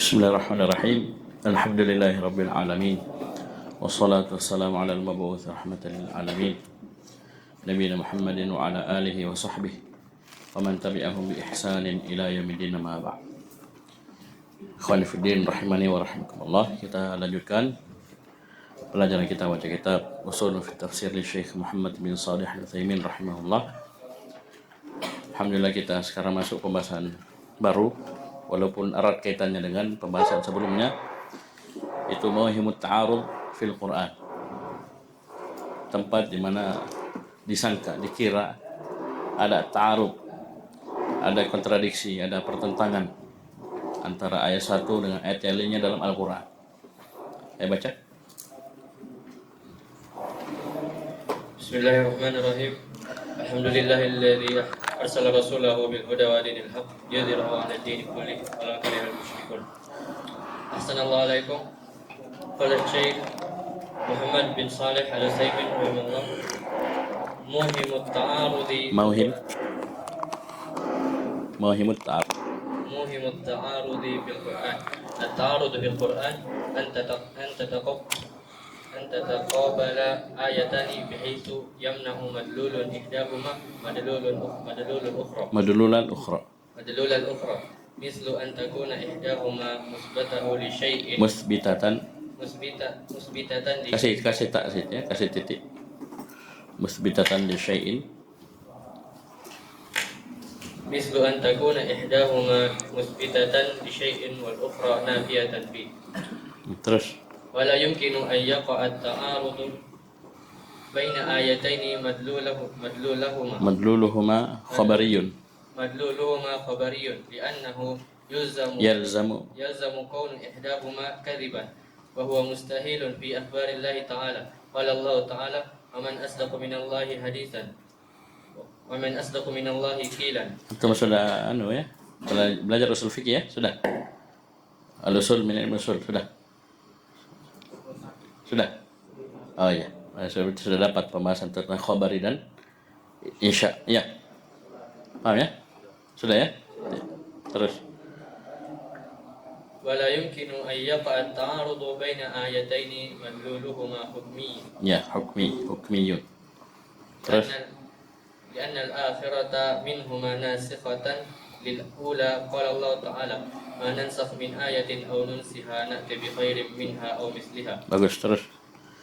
Bismillahirrahmanirrahim. Alhamdulillahi rabbil alamin. Wassalatu wassalamu ala al-mab'uts rahmatan lil alamin. Nabiyina Muhammadin wa ala alihi wa sahbihi wa man tabi'ahum bi ihsanin ila yaumiddin ma ba'd. Ikhwani fiddin rahimani wa rahimakumullah. Kita lanjutkan pelajaran kita baca kitab Ushul fi Tafsir li Syekh Muhammad bin Shalih Al-Utsaimin rahimahullah. Alhamdulillah kita sekarang masuk pembahasan baru, walaupun erat kaitannya dengan pembahasan sebelumnya, itu mawhimut ta'arud fil Quran. Tempat di mana disangka, dikira ada ta'arud, ada kontradiksi, ada pertentangan antara ayat satu dengan ayat yang lainnya dalam Al-Quran. Saya baca. Bismillahirrahmanirrahim. Alhamdulillahilladzi arsala rasulahu bil huda wa dinil haqq yudhhirahu 'ala ad-din kullihi walau karihal musyrikun. Assalamualaikum alaikum. Qala Syekh Muhammad bin Shalih Al-Utsaimin rahimahullah, muhimut ta'arudi muhimut ta'arudi bil Qur'an. At-ta'arud bil Qur'an أن تتقابل آيتان بحيث يمنع مدلول إحداهما مدلولا أخرى مثل أن تكون إحداهما مثبتة لشيء kasih titik musbitatan li syai'in مثل أن تكون إحداهما مثبتة لشيء والأخرى نافية فيه. Terus ولا يمكن أن يقع التعارض بين آيتين مدلولهما خبري لأنه يلزم كون إحداهما كذبا وهو مستحيل في أخبار الله تعالى. قال الله تعالى ومن أصدق من الله حديثا ومن أصدق من الله قيلا. Antum sudah belajar usul fikih ya? Sudah? Al-usul min al-usul sudah? Oh iya, sudah dapat pembahasan tentang khabari dan insya. Ya, paham ya? Sudah ya? Terus. ولا يمكن أن يقع التعارض بين آيتين مدلولهما حكمي. Ya, hukmiyun. Terus. لأن الآخرة منهما ناسخة للأولى. قال الله تعالى ما ننسخ من آية أو ننسها نأتي بخير منها أو مثلها. Bagus, terus.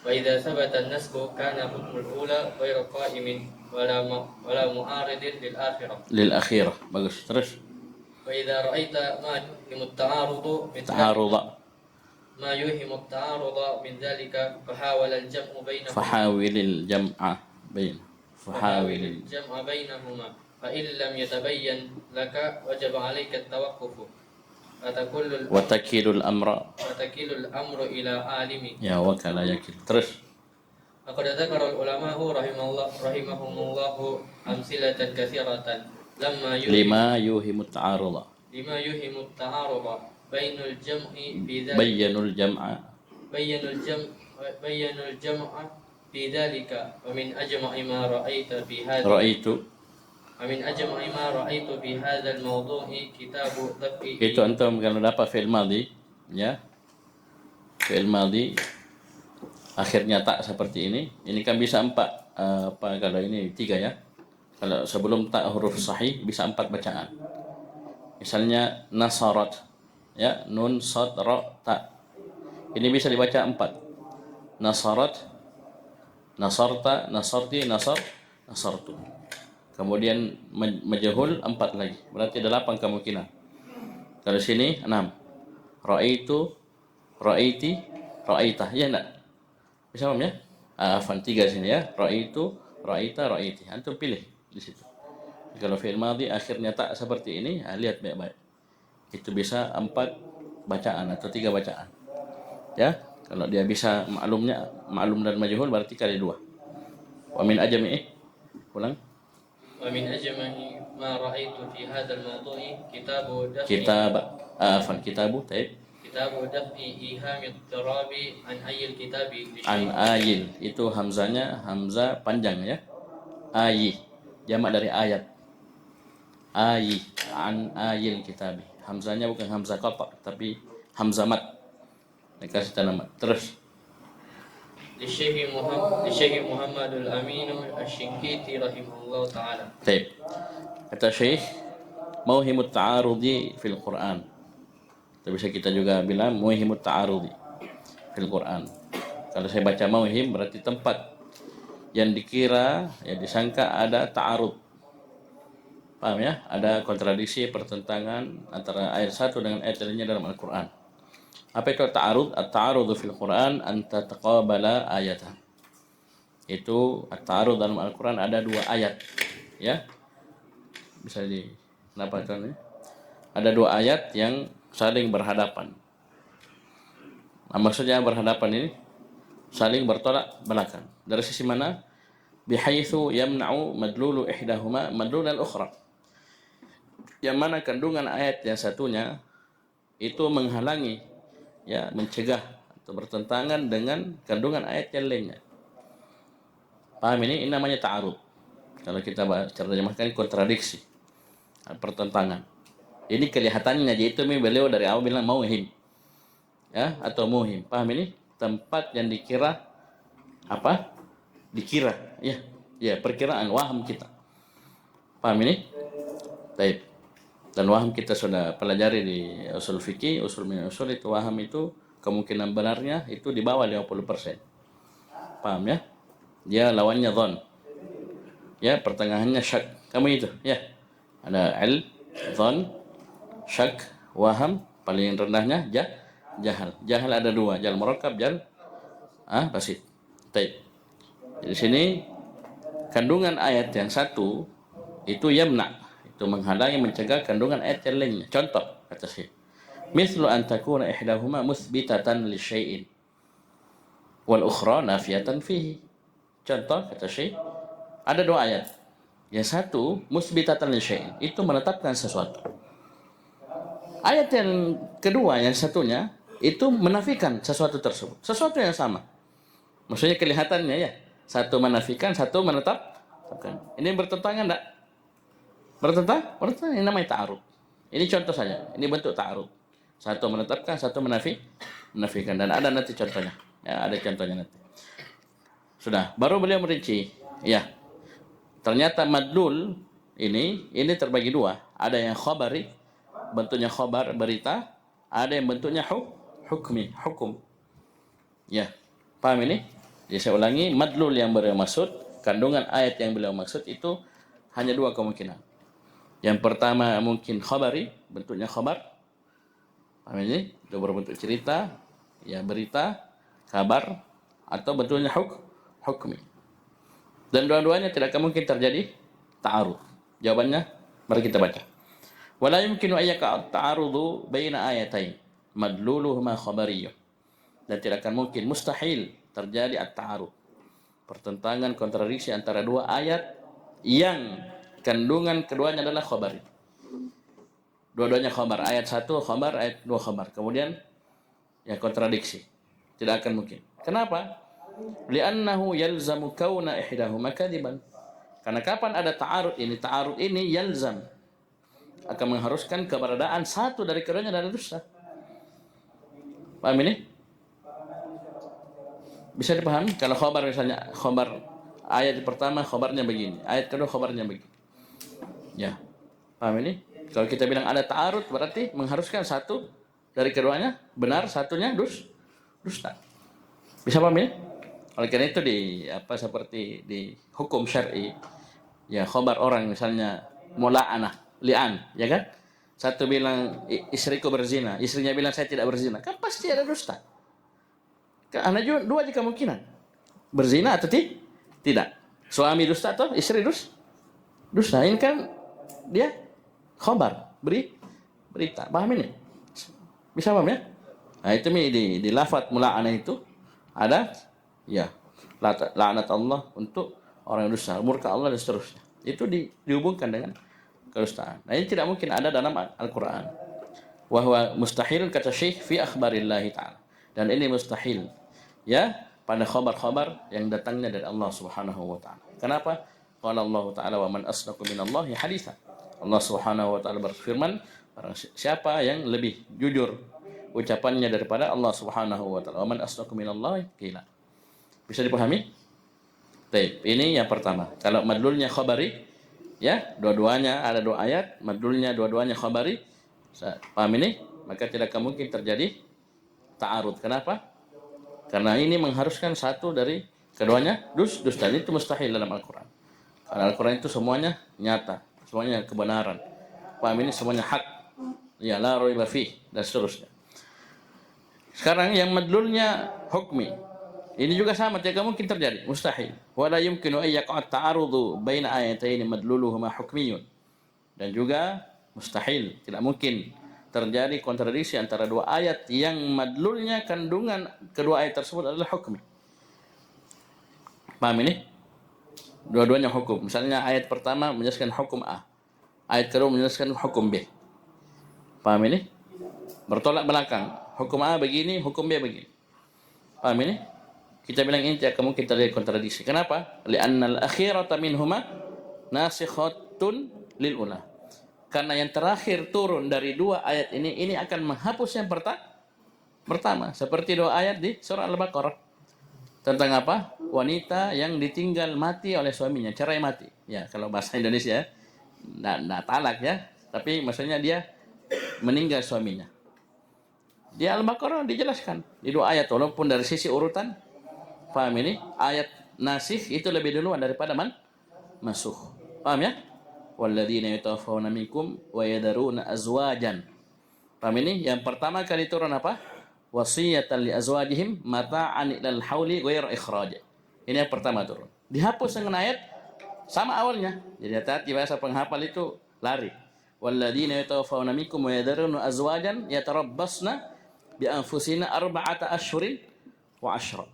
وإذا ثبت النسخ كان حكم الأولى غير قائم ولا معارض للأخيرة. Bagus, terus. وإذا رأيت ما يوهم التعارض من ذلك فحاول الجمع بينهما فإن لم يتبين لك وجب عليك التوقف وتكيل الأمر إلى عالم. Ya, wakala yakil. Terus. لقد ذكر العلماء رحمهم الله أمثلة كثيرة لما يوهم التعارض بين الجمع في ذلك ومن أجمع ما رأيت في هذا الموضوع كتاب ذكي. Itu antum kalau dapat fi'il madhi, ya. Fi'il madhi akhirnya tak seperti ini kan bisa 4. Kalau ini 3 ya. Kalau sebelum tak huruf sahih bisa 4 bacaan. Misalnya nasarat, ya, nun sad ra ta. Ini bisa dibaca 4. Nasarat, nasarta, nasarti, nasartu. Kemudian majhul 4 lagi. Berarti ada 8 kemungkinan. Kalau sini 6. Ra'aitu, ra'aiti, ra'aitah. Ya enggak? Bisa paham ya? Afan 3 sini ya. Ra'aitu, ra'aita, ra'aiti. Antum pilih di situ. Kalau fi'il madhi akhirnya tak seperti ini, lihat baik-baik. Itu bisa 4 bacaan atau 3 bacaan. Ya, kalau dia bisa maklum dan majhul berarti kali 2. Wa min ajami'i. Ulang. Wa min ajma'i ma ra'aitu fi hadzal mawdu'i kitabu daf'i ihami tarabi an ayil kitabi. An ayil itu hamzanya hamzah panjang ya. Ayi jamak dari ayat. Ayi an ayil kitabi. Hamzanya bukan hamzah qata tapi hamzah mat. Dikasih tanda mat. Terus للشيخ محمد الأمين الشنقيطي رحمه الله تعالى. Taib. Kata Syekh, mauhimut ta'arudi fil Quran. Tapi bisa kita juga bilang mauhimut ta'arudi fil Quran. Kalau saya baca mauhim berarti tempat yang dikira, ya disangka ada ta'arud. Paham ya? Ada kontradiksi, pertentangan antara ayat satu dengan ayat lainnya dalam Al-Quran. Apa itu ta'arud? At-ta'arudu fil Quran anta taqabala ayatan. Itu at-ta'arud dalam Al-Quran ada 2 ayat. Ya. Bisa kenapa contohnya? Ada 2 ayat yang saling berhadapan. Nah, maksudnya berhadapan ini saling bertolak belakang. Dari sisi mana? Bihaitsu yamna'u madlulu ihdahuma madlul al-ukhra. Yang mana kandungan ayat yang satunya itu menghalangi, ya, mencegah atau bertentangan dengan kandungan ayat yang lainnya. Paham ini? Ini namanya ta'arud. Kalau kita terjemahkan kontradiksi, pertentangan. Ini kelihatannya, yaitu beliau dari awal bilang mauhim, ya, atau muhim. Paham ini? Tempat yang dikira apa? Dikira, ya, ya, perkiraan, waham kita. Paham ini? Baik. Dan waham kita sudah pelajari di usul fikih, usul min usul itu waham itu kemungkinan benarnya itu di bawah 50%. Paham ya? Dia lawannya dhon. Ya, pertengahannya syak. Kamu itu, ya. Ada dhon, syak, waham, paling rendahnya jahal. Jahal ada 2, jahal murakkab, jahal basit. Baik. Di sini kandungan ayat yang satu itu yamna, itu menghalangi, mencegah kandungan ayat yang lainnya. Contoh kata Syekh, mislu an takuna ihdahuma musbitatan li syai'in wal ukhra nafiyatan fihi. Contoh kata Syekh, ada 2 ayat. Yang satu musbitatan li syai'in, itu menetapkan sesuatu. Ayat yang kedua, yang satunya itu menafikan sesuatu tersebut, sesuatu yang sama. Maksudnya kelihatannya, ya, satu menafikan, satu menetapkan. Ini bertentangan enggak? Bertentangan. Ini namanya ta'arud. Ini contoh saja. Ini bentuk ta'arud. Satu menetapkan, satu menafikan. Dan ada nanti contohnya. Ya, ada contohnya nanti. Sudah. Baru beliau merinci. Ya. Ternyata madlul ini terbagi 2. Ada yang khabari, bentuknya khabar, berita. Ada yang bentuknya hukmi, hukum. Ya. Paham ini? Jadi saya ulangi, madlul yang beliau maksud, kandungan ayat yang beliau maksud itu hanya 2 kemungkinan. Yang pertama mungkin khabari, bentuknya khabar. Paham ini? Itu berbentuk cerita, ya, berita, kabar, atau bentuknya hukmi. Dan dua-duanya tidak akan mungkin terjadi ta'arud. Jawabannya mari kita baca. Wala yumkinu ayyaka ta'arudu baina ayatain madluluhuma khabariyyun. Dan tidak akan mungkin, mustahil terjadi at-ta'arud, pertentangan, kontradiksi antara 2 ayat yang kandungan keduanya adalah khabar. Dua-duanya khabar, ayat 1 khabar, ayat 2 khabar. Kemudian ya kontradiksi. Tidak akan mungkin. Kenapa? Li'annahu yalzamu kauna ihdahuma kadiban. Karena kapan ada ta'arud ini yalzam, akan mengharuskan keberadaan satu dari keduanya adalah dusta. Paham ini? Bisa dipahami? Kalau khabar misalnya, khabar ayat pertama khabarnya begini, ayat kedua khabarnya begini. Ya. Paham ini? Kalau kita bilang ada ta'arud berarti mengharuskan satu dari keduanya benar, satunya dusta. Bisa paham ini? Oleh karena itu seperti di hukum syar'i, ya, khabar orang misalnya mula'anah, li'an, ya kan? Satu bilang istriku berzina, istrinya bilang saya tidak berzina, kan pasti ada dusta. Karena 2 aja kemungkinan, berzina atau tidak. Suami dusta atau istri dusta. Ini kan dia khabar, berita. Paham ini? Bisa paham ya? Nah, itu di lafaz mula'anah itu ada, ya, laknat Allah untuk orang yang dusta, murka Allah dan seterusnya. Itu dihubungkan dengan kedustaan. Nah, ini tidak mungkin ada dalam Al-Quran. Wa huwa mustahil kata Syekh fi akhbarillahi ta'ala. Dan ini mustahil, ya, pada khabar-khabar yang datangnya dari Allah Subhanahu wa taala. Kenapa? Qala Allah taala wa man asdaqu minallahi haditsan. Allah Subhanahu wa taala berfirman, barang siapa yang lebih jujur ucapannya daripada Allah Subhanahu wa taala. Wa man asdaqu minallahi qila. Bisa dipahami? Baik, ini yang pertama. Kalau madlulnya khabari, ya, dua-duanya ada dua ayat, madlulnya dua-duanya khabari. Paham ini? Maka tidak akan mungkin terjadi ta'arud. Kenapa? Karena ini mengharuskan satu dari keduanya dusta. Itu mustahil dalam Al-Quran. Karena Al-Quran itu semuanya nyata, semuanya kebenaran. Paham ini? Semuanya hak. Ya, la raiba fih, dan seterusnya. Sekarang yang madlulnya hukmi. Ini juga sama, tidak mungkin terjadi, mustahil. Wala yumkinu an yaqa' ta'arudu baina ayatayn madluluhuma hukmiyun. Dan juga mustahil, tidak mungkin terjadi kontradiksi antara dua ayat yang madlulnya kandungan kedua ayat tersebut adalah hukmi. Paham ini? Dua-duanya hukum. Misalnya ayat pertama menjelaskan hukum A, ayat kedua menjelaskan hukum B. Paham ini? Bertolak belakang. Hukum A begini, hukum B begini. Paham ini? Kita bilang ini tidak mungkin terjadi kontradiksi. Kenapa? Li'anna al-akhirata minhuma nasikhatun lil ula. Karena yang terakhir turun dari dua ayat ini akan menghapus yang pertama. Seperti dua ayat di surah Al-Baqarah. Tentang apa? Wanita yang ditinggal mati oleh suaminya, cerai mati. Ya, kalau bahasa Indonesia, tidak talak ya. Tapi maksudnya dia meninggal suaminya. Di Al-Baqarah dijelaskan di dua ayat, walaupun dari sisi urutan, paham ini? Ayat nasikh itu lebih duluan daripada masuh. Paham ya? Walladzina yatawaffawna minkum wa yadaruna azwajan. Paham ini? Yang pertama kali turun apa? Wasiyatan li azwajihim mata'an ilal hauli ghairu ikhraj. Ini yang pertama turun. Dihapus dengan ayat sama awalnya. Jadi hati-hati bahasa penghafal itu lari. Walladzina yatawaffawna minkum wa yadaruna azwajan yatarabbasna bi anfusina arba'ata ashhurin wa ashra.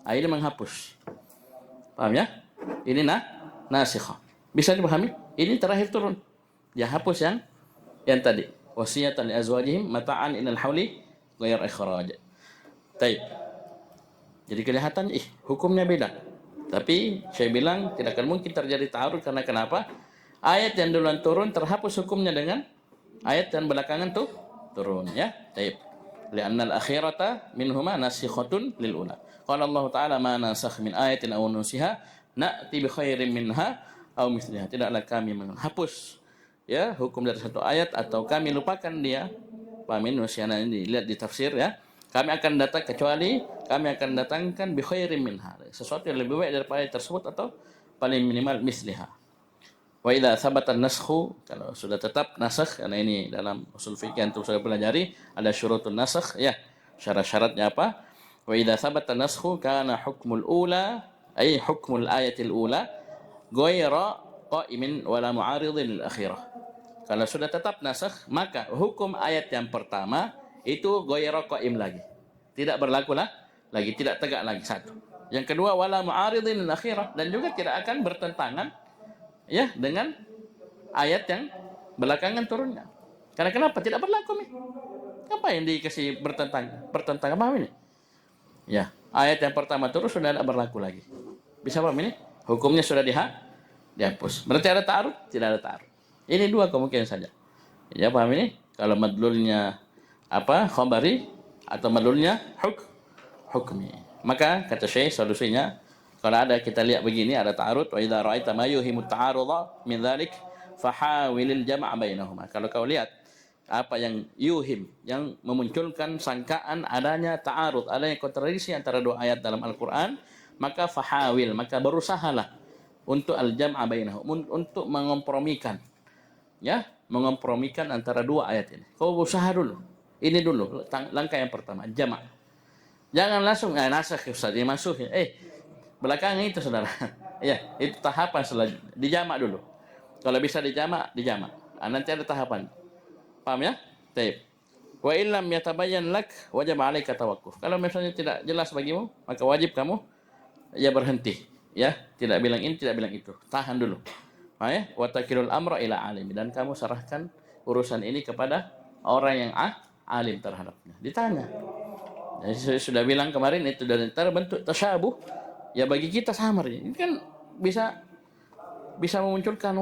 Ini menghapus. Paham ya? Ini nasikhah. Bisa dipahami? Ini terakhir turun. Dia hapus yang tadi. Wasiyatan li azwajihim mata'an ilal hauli ghairu ikhraj. Baik. Jadi kelihatan hukumnya beda. Tapi saya bilang tidak akan mungkin terjadi ta'arud karena kenapa? Ayat yang duluan turun terhapus hukumnya dengan ayat yang belakangan tuh turun ya. Baik. Li'anna al-akhirata minhuma nasikhatun lil ula. Qala Allah Ta'ala ma nasakh min ayatin aw nusiha na'ti bi khairin minha aw mithliha. Tidaklah kami menghapus ya hukum dari satu ayat atau kami lupakan dia. Paham ini? Nusyana ini lihat di tafsir ya. Kami akan datangkan bi khairin minha. Sesuatu yang lebih baik daripada ayat tersebut atau paling minimal misliha. Wa idza thabata an-naskhu, kalau sudah tetap nasakh, karena ini dalam usul fikih antum sudah pelajari ada syurutun nasakh ya. Syarat-syaratnya apa? Wa idza thabata an-naskhu kana hukmul ula ay hukmul ayatil ula ghairu qa'imin wala mu'aridin lil akhirah. Kalau sudah tetap nasakh, maka hukum ayat yang pertama itu ghairu qa'im lagi. Tidak berlaku lagi, tidak tegak lagi satu. Yang kedua wala mu'aridin lil akhirah, dan juga tidak akan bertentangan ya dengan ayat yang belakangan turunnya. Karena kenapa? Tidak berlaku nih. Apa yang dikasih bertentangan? Paham ini? Ya, ayat yang pertama turun sudah tidak berlaku lagi. Bisa paham ini? Hukumnya sudah dihapus. Berarti ada ta'arud? Tidak ada ta'arud. Ini dua kemungkinan saja. Ya, paham ini? Kalau madlulnya apa? Khabari atau madlulnya hukmi. Maka kata Syekh solusinya, kalau ada kita lihat begini ada ta'arud, wa idza ra'aita ma yuhimu ta'arudha min dzalik fahawilil jam' bainahuma. Kalau kau lihat apa yang yuhim, yang memunculkan sangkaan adanya ta'arud, adanya kontradiksi antara dua ayat dalam Al-Qur'an, maka fahawil, maka berusahalah untuk al-jam' bainahum, untuk mengompromikan. Ya, mengompromikan antara dua ayat ini. Kau berusaha dulu. Ini dulu langkah yang pertama, jama'. Jangan langsung nasakh Ustaz, dimasukin. Belakangan itu saudara. Ya, itu tahapan selanjutnya. Dijamak dulu. Kalau bisa dijamak. Nanti ada tahapan. Paham ya? Baik. Wa illam yatabayyan lak wajib 'alaika tawakkuf. Kalau misalnya tidak jelas bagimu, maka wajib kamu ya berhenti. Ya, tidak bilang ini, tidak bilang itu. Tahan dulu. Ya, wa takilul amra ila alim, dan kamu serahkan urusan ini kepada orang yang alim terhadapnya. Ditanya. Jadi saya sudah bilang kemarin itu dari terbentuk tasyabuh. Ya bagi kita samar, ini kan bisa memunculkan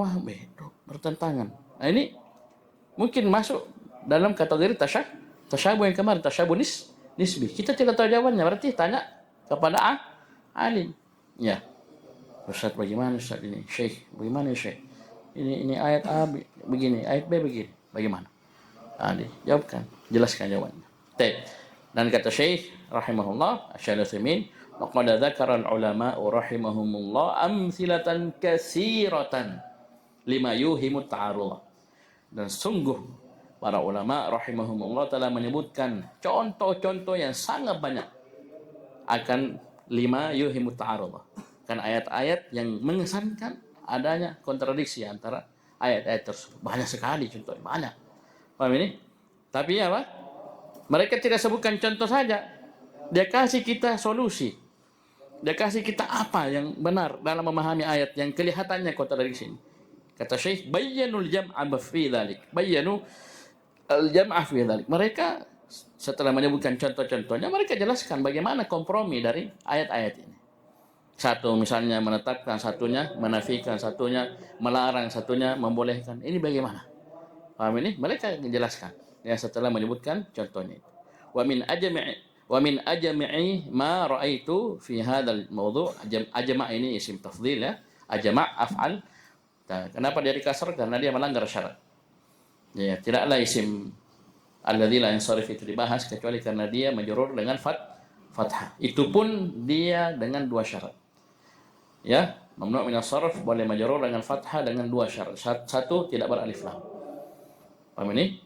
bertentangan. Nah ini mungkin masuk dalam kategori Tasyabuh yang kemarin, tasyabuh nisbi. Kita tidak tahu jawabannya, berarti tanya kepada alim. Ya, Ustaz bagaimana Ustaz ini? Syekh, bagaimana Syekh? Ini ayat A begini, ayat B begini. Bagaimana? Jawabkan, jelaskan jawabannya. Dan kata Syekh rahimahullah, Syekh Al-Utsaimin, laqad dzakara al-ulama rahimahumullah amsilatan katsiratan lima yuhimu ta'arud. Dan sungguh para ulama rahimahumullah telah menyebutkan contoh-contoh yang sangat banyak akan lima yuhimu ta'arud. Kan ayat-ayat yang mengesankan adanya kontradiksi antara ayat-ayat tersebut. Banyak sekali contohnya, banyak. Paham ini? Tapi apa? Mereka tidak sebutkan contoh saja. Dia kasih kita solusi. Dia kasih kita apa yang benar dalam memahami ayat yang kelihatannya kontradiksi ini. Kata Syekh, bayyanul jam'a fi dzalik. Bayyanu al-jam'a fi dzalik. Mereka setelah menyebutkan contoh-contohnya, mereka jelaskan bagaimana kompromi dari ayat-ayat ini. Satu misalnya menetapkan, satunya menafikan, satunya melarang, satunya membolehkan. Ini bagaimana? Paham ini? Mereka menjelaskan ya setelah menyebutkan contohnya. Wa min ajma'i ma ra'aitu fi hadzal mawdu'. Ajma' ini isim tafdhil ya. Ajma' af'al. Nah, kenapa dia dikasar? Karena dia melanggar syarat. Ya, tidaklah isim alladzi la yansarif itu dibahas kecuali karena dia majrur dengan fathah. Itu pun dia dengan dua syarat. Ya, mamnu' min as-sarf boleh majrur dengan fathah dengan dua syarat. Satu, tidak beralif lam. Paham ini?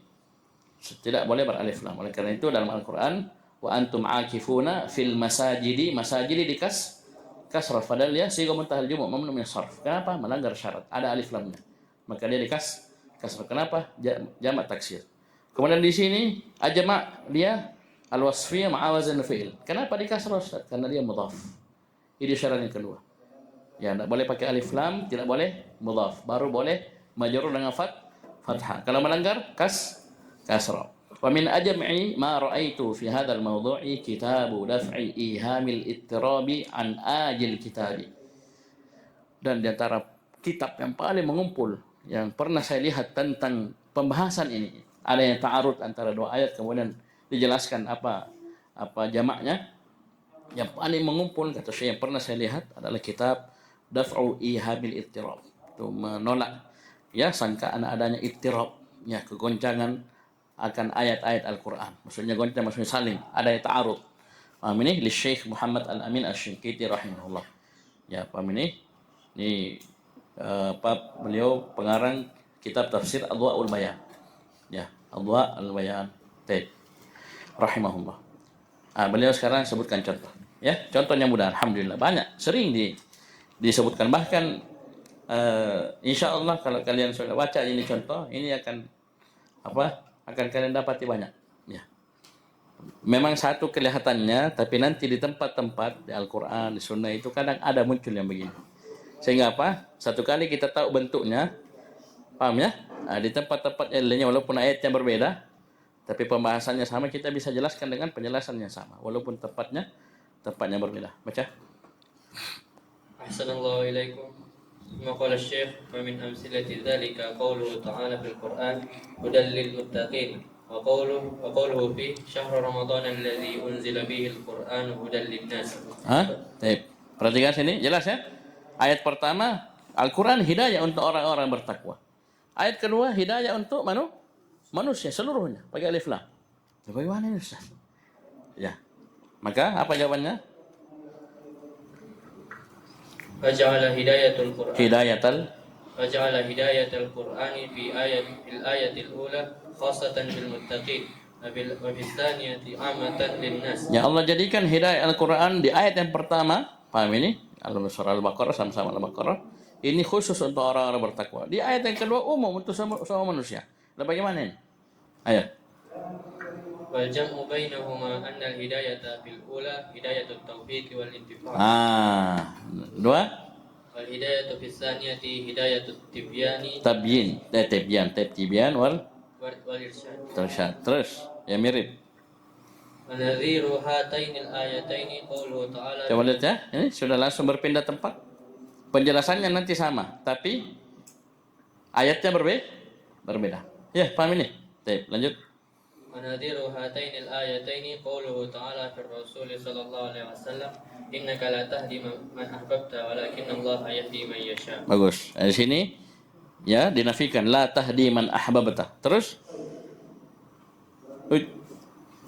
Tidak boleh beralif lam. Oleh karena itu dalam Al-Qur'an wa antum aakifuna fil masajidi, masajidi kasrah, padahal dia siga muntahal jumu' mamnu' min as-sarf. Kenapa? Melanggar syarat. Ada alif lamnya. Maka dia kasrah. Kenapa? Jamak taksir. Kemudian di sini ajma' dia al-wasfiyah ma'a wazn fi'il. Kenapa dikasrah Ustaz? Karena dia mudhaf. Ini syarat yang kedua. Ya, tidak boleh pakai alif lam, tidak boleh mudhaf. Baru boleh majrur dengan fathah. Kalau melanggar kasrah. Wa min ajma'i ma ra'aitu fi hadzal mawdu'i kitabu daf'i ihamil ittirabi an ajil kitabi. Dan di antara kitab yang paling mengumpul yang pernah saya lihat tentang pembahasan ini, ada yang ta'arud antara dua ayat kemudian dijelaskan apa jamaknya. Yang paling mengumpul kata saya yang pernah saya lihat adalah kitab daf'u ihamil ittirab. Itu menolak ya sangkaan adanya ittirab, ya kegoncangan akan ayat-ayat Al-Quran. Maksudnya goncang, maksudnya saling ada yang ta'arud. Paham ini? Li Syekh Muhammad Al-Amin Asy-Syinkiti rahimahullah. Ya, paham ini? Ini beliau pengarang kitab tafsir Adwa'ul Bayan. Ya, Adwa'ul Bayan. Rahimahullah. Beliau sekarang sebutkan contoh. Ya, contohnya mudah, alhamdulillah banyak, sering disebutkan, bahkan insya Allah kalau kalian sudah baca ini contoh, ini akan kalian dapati banyak. Ya. Memang satu kelihatannya, tapi nanti di tempat-tempat di Al-Quran, di Sunnah itu kadang ada muncul yang begini. Sehingga satu kali kita tahu bentuknya, paham ya? Di tempat-tempat yang lainnya walaupun ayatnya berbeda, tapi pembahasannya sama, kita bisa jelaskan dengan penjelasan yang sama, walaupun tempatnya berbeda. Baca. Ahsanallahu ilaikum. ثم قال الشيخ ومن أمثلة ذلك قوله تعالى في القرآن هدى للمتقين وقوله فيه شهر رمضان الذي أنزل به القرآن هدى للناس. Perhatikan sini, jelas ya. Ayat pertama Al-Quran hidayah untuk orang-orang bertakwa. Ayat kedua hidayah untuk manusia seluruhnya. Pakai alif lam. Bagaimana ini Ustaz? Ya. Maka apa jawabannya? فجعل هداية القرآن فجعل هداية القرآن في الآية الأولى خاصة بالمتقين وفي الثانية عامة للناس. Ya, Allah jadikan hidayah Al-Quran di ayat yang pertama, paham ini? Surah Al-Baqarah, sama-sama Al-Baqarah. Ini khusus untuk orang-orang bertakwa. Di ayat yang kedua umum untuk semua manusia. Dan bagaimana ini? Ayo. والجمع بينهما أن الهداية في الأولى هداية التوفيق والانتفاع. Dua. والهداية في الثانية هداية التبيان. Tibyan والإرشاد. Terus, ya mirip. ونظير هاتين الآيتين قوله تعالى. Coba lihat ya, ini sudah langsung berpindah tempat. Penjelasannya nanti sama, tapi ayatnya berbeda. Ya, paham ini? Lanjut. ونذير هاتين الآيتين قوله تعالى في الرسول صلى الله عليه وسلم إنك لا تهدي من أحببت ولكن الله يهدي من يشاء. Bagus. Di sini ya dinafikan la tahdi man ahbabta. Terus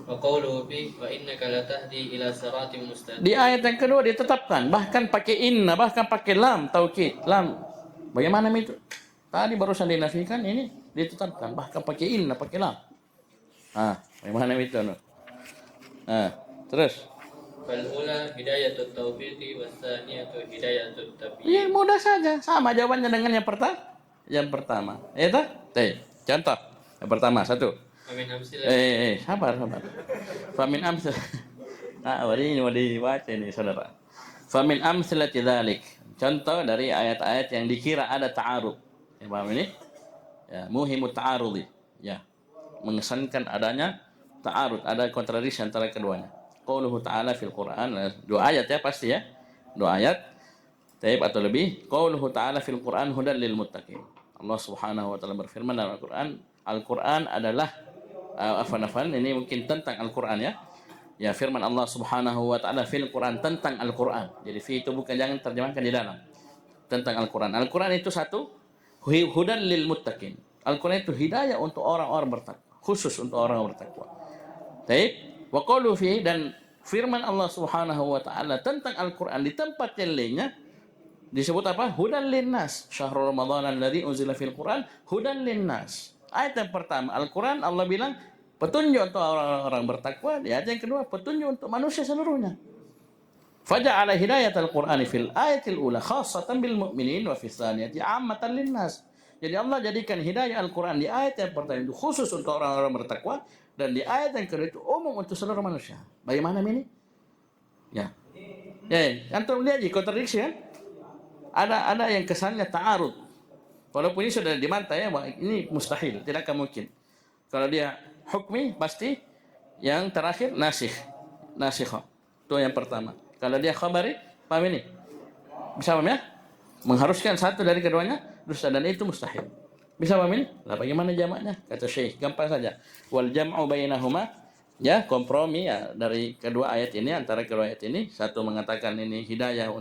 وقوله به وإنك لا تهدي إلى صراط مستقيم. di ayat yang kedua ditetapkan bahkan pakai inna, bahkan pakai lam taukid. Lam. Bagaimana itu? Tadi barusan dinafikan, ini ditetapkan bahkan pakai inna, pakai lam. Bagaimana itu? Terus فالأولى هداية التوفيق والثانية هداية التبيين. ya mudah saja, sama jawabannya dengan yang pertama. Itu? Contoh. Yang pertama, satu. ومن أمثلة Sabar. Famin amsal. Ini mau dibaca ini, saudara. Famin amsalati dzalik. Contoh dari ayat-ayat yang dikira ada ta'arud. Ya, paham ini? Ya, muhimut ta'arudi. Ya. Mengesankan adanya ta'arud, ada kontradiksi antara keduanya. Qauluhu ta'ala fil Qur'an, dua ayat ya pasti ya. Dua ayat. Atau lebih. Qauluhu ta'ala fil Qur'an hudan lil muttaqin. Allah Subhanahu wa taala berfirman dalam Al-Qur'an, Al-Qur'an adalah ini mungkin tentang Al-Quran ya. Ya, firman Allah Subhanahu wa taala fil Quran, tentang Al-Quran. Jadi fi itu bukan, jangan terjemahkan di dalam. Tentang Al-Quran. Al-Quran itu satu, hudan lil muttaqin. Al-Quran itu hidayah untuk orang-orang bertakwa, khusus untuk orang bertakwa. Baik, wa qalu fi, dan firman Allah Subhanahu wa taala tentang Al-Quran di tempat yang lainnya disebut apa? Hudan linnas. Syahrul Ramadan alladzi unzila fil Quran hudan linnas. Ayat yang pertama, Al-Quran Allah bilang petunjuk untuk orang-orang bertakwa. Di ayat yang kedua, petunjuk untuk manusia seluruhnya. Faja'ala hidayat Al-Qur'ani fil ayatil ula khassatan bil mu'minin wa fis tsaniyati 'ammatan linnas. Jadi Allah jadikan hidayah Al-Quran di ayat yang pertama itu khusus untuk orang-orang bertakwa, dan di ayat yang kedua itu umum untuk seluruh manusia. Bagaimana ini? Ya. Antum lihat kontradiksi kan? Ada yang kesannya ta'arud. Walaupun ini sudah dimantah ya, ini mustahil, tidak akan mungkin. Kalau dia hukmi, pasti yang terakhir nasikh. Itu yang pertama. Kalau dia khabari, paham ini? Bisa paham ya? Mengharuskan satu dari keduanya, dusta, dan itu mustahil. Bisa paham ini? Lah bagaimana jamaknya? Kata Syekh, gampang saja. Wal jam'u bainahuma, ya kompromi ya dari kedua ayat ini, antara kedua ayat ini, satu mengatakan ini hidayah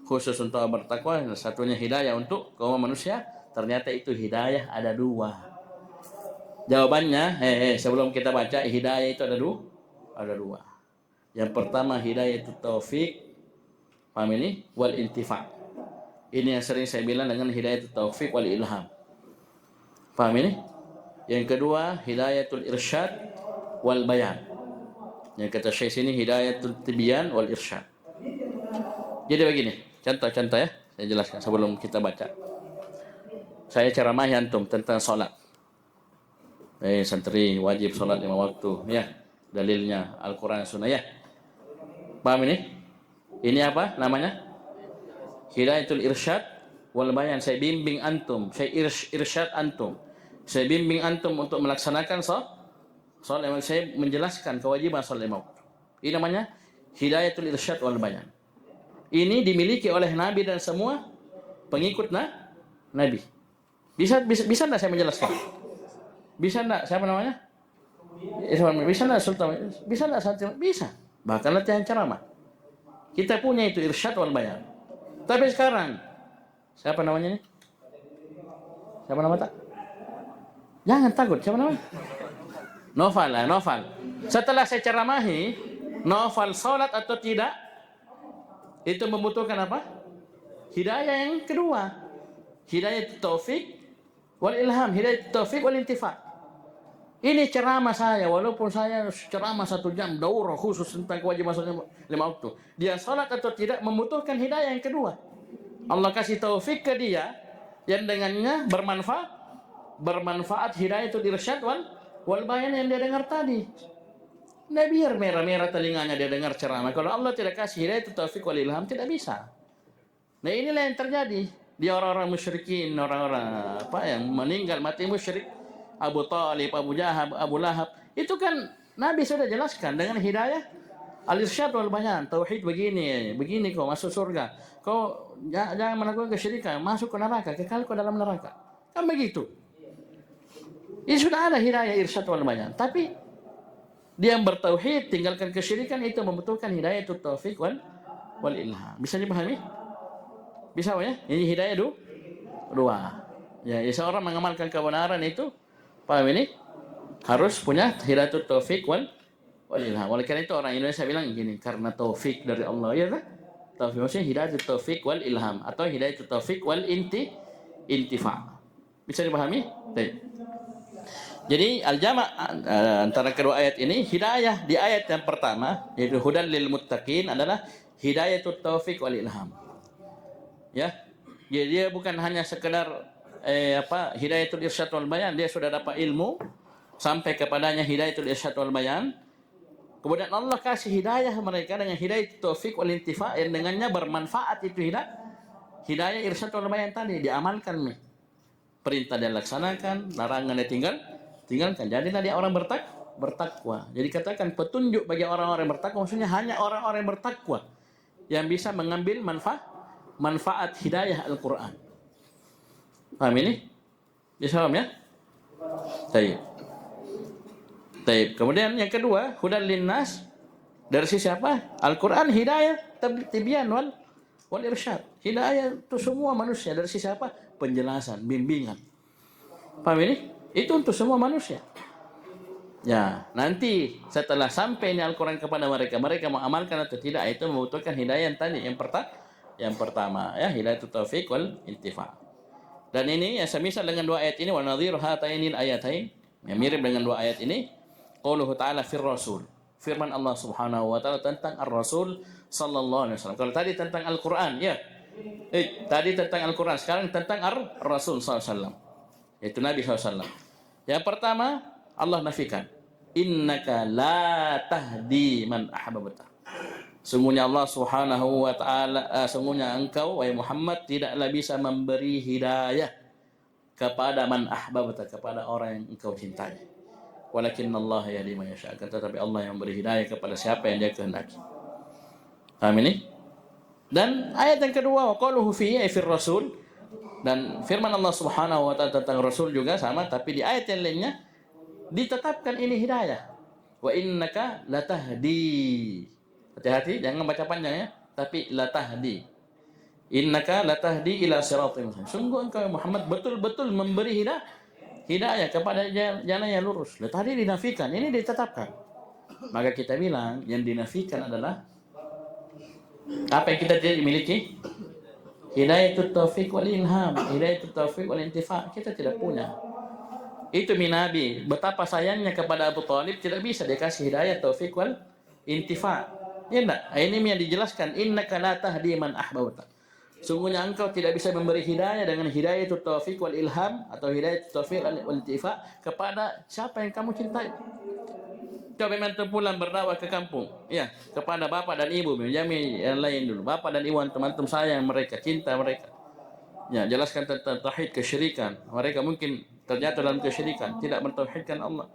khusus untuk bertakwa, satunya hidayah untuk kaum manusia. Ternyata itu hidayah ada dua. Jawabannya, sebelum kita baca, hidayah itu ada dua. Yang pertama hidayah itu taufik, paham ini? Wal intifa. Ini yang sering saya bilang dengan hidayah itu taufik wal ilham. Paham ini? Yang kedua hidayatul irsyad wal bayan. Yang kata Syekh sini hidayatul tibyan wal irsyad. Jadi begini, contoh-contoh ya, saya jelaskan sebelum kita baca. Saya ceramahi antum tentang salat. Santri wajib salat 5 waktu ya. Dalilnya Al-Qur'an Sunnah ya. Paham ini? Ini apa namanya? Hidayatul irsyad wal bayan. Saya bimbing antum, saya irsyad antum. Saya bimbing antum untuk melaksanakan salat. Saya menjelaskan kewajiban salat 5 waktu. Ini namanya hidayatul irsyad wal bayan. Ini dimiliki oleh Nabi dan semua pengikut Nabi. Bisa enggak saya menjelaskan? Bisa enggak? Siapa namanya? Bisa enggak Sultan? Bisa enggak Sultan? Bisa. Bahkan latihan ceramah. Kita punya itu irsyad wal bayan. Tapi sekarang siapa namanya ini? Siapa nama tak? Jangan takut. Siapa namanya? Noval. Setelah saya ceramahi, Noval salat atau tidak, itu membutuhkan apa? Hidayah yang kedua. Hidayah taufik wal ilham, hidayah taufik wal intifa. Ini ceramah saya, walaupun saya ceramah 1 jam daurah khusus tentang kewajiban salat 5 waktu. Dia salat atau tidak membutuhkan hidayah yang kedua. Allah kasih taufik ke dia yang dengannya bermanfaat hidayah itu irsyad wal bayan yang dia dengar tadi. Nah, biar merah-merah telinganya dia dengar ceramah. Kalau Allah tidak kasih hidayah itu taufik wal ilham, tidak bisa. Nah, inilah yang terjadi. Dia orang-orang musyrikin, orang-orang yang meninggal mati musyrik, Abu Talib, Abu Jahab, Abu Lahab, itu kan Nabi sudah jelaskan dengan hidayah al-irsyad wal bayan, tauhid begini kau masuk surga, kau jangan melakukan kesyirikan, masuk ke neraka, kekal kau dalam neraka, kan begitu. Ini sudah ada hidayah irsyad wal bayan, tapi Dia yang bertauhid, tinggalkan kesyirikan, itu membutuhkan hidayatut taufik wal ilham. Bisa dipahami? Bisa ya? Ini hidayah dua. Ya, seorang mengamalkan kebenaran itu, paham ini? Harus punya hidayatut taufik wal ilham. Oleh karena itu orang Indonesia bilang gini, karena taufik dari Allah, ya kan? Taufik maksudnya hidayatut taufik wal ilham atau hidayatut taufik wal intifa. Bisa dipahami? Baik. Jadi al-jama' antara kedua ayat ini, hidayah di ayat yang pertama yaitu hudan lil muttaqin adalah hidayatut taufik wal ilham. Ya. Jadi dia bukan hanya sekedar hidayatul irsyad wal bayan, dia sudah dapat ilmu sampai kepadanya hidayatul irsyad wal bayan. Kemudian Allah kasih hidayah mereka dengan hidayah taufik wal intifa yang dengannya bermanfaat itu hidayah irsyad wal bayan tadi diamalkan nih. Perintah dia laksanakan, larangan dia tinggalkan. Jadilah dia orang bertakwa. Jadi katakan petunjuk bagi orang-orang bertakwa maksudnya hanya orang-orang bertakwa yang bisa mengambil manfaat hidayah Al-Qur'an. Paham ini? Bisa paham ya? Taib. Kemudian yang kedua, hudan linnas dari sisi apa? Al-Qur'an hidayah tibyan wal irsyad. Hidayah itu semua manusia dari sisi apa? Penjelasan, bimbingan. Paham ini? Itu untuk semua manusia. Ya, nanti setelah sampai ini Al-Quran kepada mereka mau amalkan atau tidak, itu membutuhkan hidayah yang tadi. Yang pertama, ya, hidayatut taufik wal intifa. Dan ini ya semisal dengan dua ayat ini, wa nadhiru hatainil ayatain, yang mirip dengan dua ayat ini, qauluhu ta'ala fir rasul. Firman Allah Subhanahu wa taala tentang Ar-Rasul sallallahu alaihi wasallam. Kalau tadi tentang Al-Quran, ya. Tadi tentang Al-Quran, sekarang tentang Ar-Rasul sallallahu alaihi wasallam. Yaitu Nabi sallallahu alaihi wasallam. Yang pertama, Allah nafikan, innaka la tahdi man ahbabta. Sungguhnya Allah Subhanahu wa taala, sungguhnya engkau wahai Muhammad tidaklah bisa memberi hidayah kepada man ahbabta, kepada orang yang engkau cintai. Walakin Allah yahdi man yasha. Tetapi Allah yang memberi hidayah kepada siapa yang Dia kehendaki. Paham ini? Dan ayat yang kedua, wa qaluhu fi fir rasul, dan firman Allah Subhanahu wa taala tentang Rasul juga sama, tapi di ayat yang lainnya ditetapkan ini hidayah. Wa innaka latahdi. Hati-hati jangan baca panjang ya, tapi latahdi. Innaka latahdi ila siratal mustaqim. Sungguh engkau Muhammad betul-betul memberi hidayah kepada jalan yang lurus. Tadi dinafikan, ini ditetapkan. Maka kita bilang yang dinafikan adalah apa yang kita tidak dimiliki? Hidayatut taufik wal ilham, hidayatut taufik wal intifa kita tidak punya. Itu Nabi, betapa sayangnya kepada Abu Thalib tidak bisa dikasih hidayah taufik wal intifa. Ya enggak? Ini yang dijelaskan, innaka la tahdi man ahbabta. Sungguhnya engkau tidak bisa memberi hidayah dengan hidayatut taufik wal ilham atau hidayatut taufik wal intifa kepada siapa yang kamu cintai. Coba memang pulang berdakwah ke kampung, ya, kepada bapak dan ibu, menjami yang lain dulu. Bapak dan ibu teman-teman sayang mereka, cinta mereka. Ya, jelaskan tentang tauhid kesyirikan. Mereka mungkin terjatuh dalam kesyirikan, tidak mentauhidkan Allah.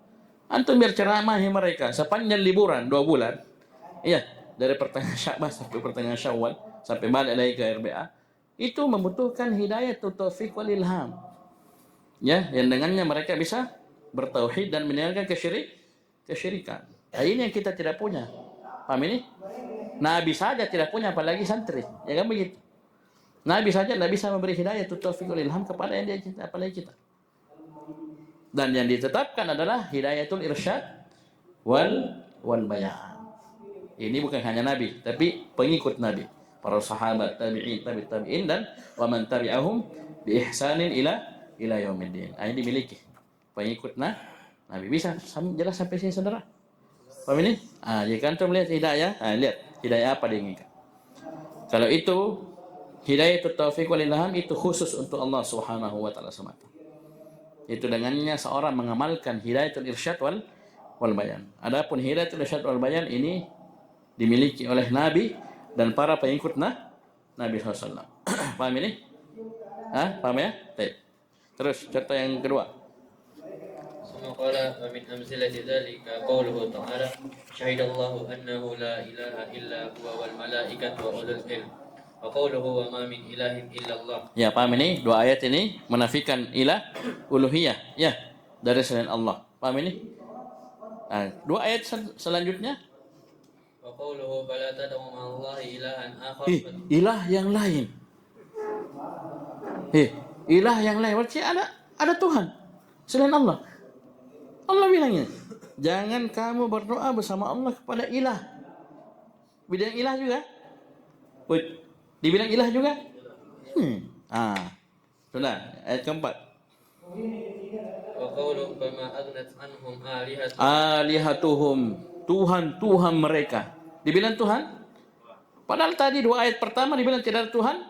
Antum biar ceramahi mereka sepanjang liburan 2 bulan. Iya, dari pertengahan Sya'ban sampai pertengahan Syawal sampai balik lagi ke RBA. Itu membutuhkan hidayatut taufik wal ilham. Ya, yang dengannya mereka bisa bertauhid dan meninggalkan kesyirikan. Nah, ini yang kita tidak punya. Paham ini? Nabi saja tidak punya, apalagi santri. Ya kan begitu. Nabi saja tidak bisa memberi hidayah taufik wal ilham kepada yang Dia cinta, apalagi kita. Dan yang ditetapkan adalah hidayatul irsyad wal bayan. Ini bukan hanya Nabi, tapi pengikut Nabi, para sahabat, tabi'in, tabi'in dan wa man tabi'ahum bi ihsanin ila yaumiddin. Ini dimiliki pengikut Nabi. Bisa jelas sampai sini saudara? Paham ini? Jika antum melihat hidayah, lihat hidayah apa diinginkan. Kalau itu hidayatut taufik wal ilham itu khusus untuk Allah Subhanahu wa taala semata. Itu dengannya seorang mengamalkan hidayatul irsyad wal bayan. Adapun hidayatul irsyad wal bayan ini dimiliki oleh Nabi dan para pengikut Nabi SAW. Paham ini? Paham ya? Baik. Terus contoh yang kedua. ثم قال ومن أمثلة ذلك قوله تعالى شهد الله أنه لا إله إلا هو والملائكة وأولو العلم وقوله وما من إله إلا الله. Ya, paham ini? Dua ayat ini menafikan ilah uluhiyah, ya, dari selain Allah. Paham ini? Dua ayat selanjutnya. وقوله فلا تدعوا مع الله إلها آخر Ilah yang lain. Ilah yang lain. Berarti ada Tuhan selain Allah. Allah bilangnya, jangan kamu berdoa bersama Allah kepada ilah. Bilang ilah juga. Dibilang ilah juga. Sudah, ayat keempat. وقوله فما أغنت عنهم آلهتهم Alihatuhum, Tuhan mereka. Dibilang Tuhan. Padahal tadi dua ayat pertama dibilang tidak ada Tuhan.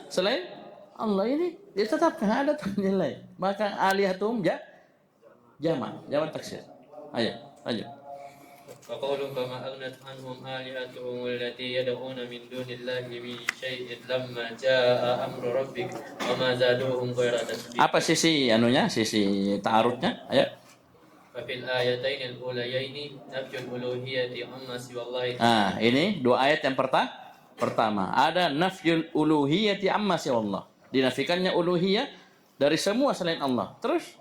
Selain Allah, ini ditetapkan ada Tuhan yang lain. Maka alihatuhum jamak taksir. Ayo. وقوله فما أغنت عنهم آلهتهم التي يدعون من دون الله من شيء لما جاء أمر ربك وما زادوهم غير تتبيب. Apa sisi ta'arudnya? Ayo. ففي الآيتين الأوليين نفي الألوهية عما سوى الله. Ini dua ayat yang pertama. Ada nafyul uluhiyati amma siwa Allah. Dinafikannya uluhiyah dari semua selain Allah. Terus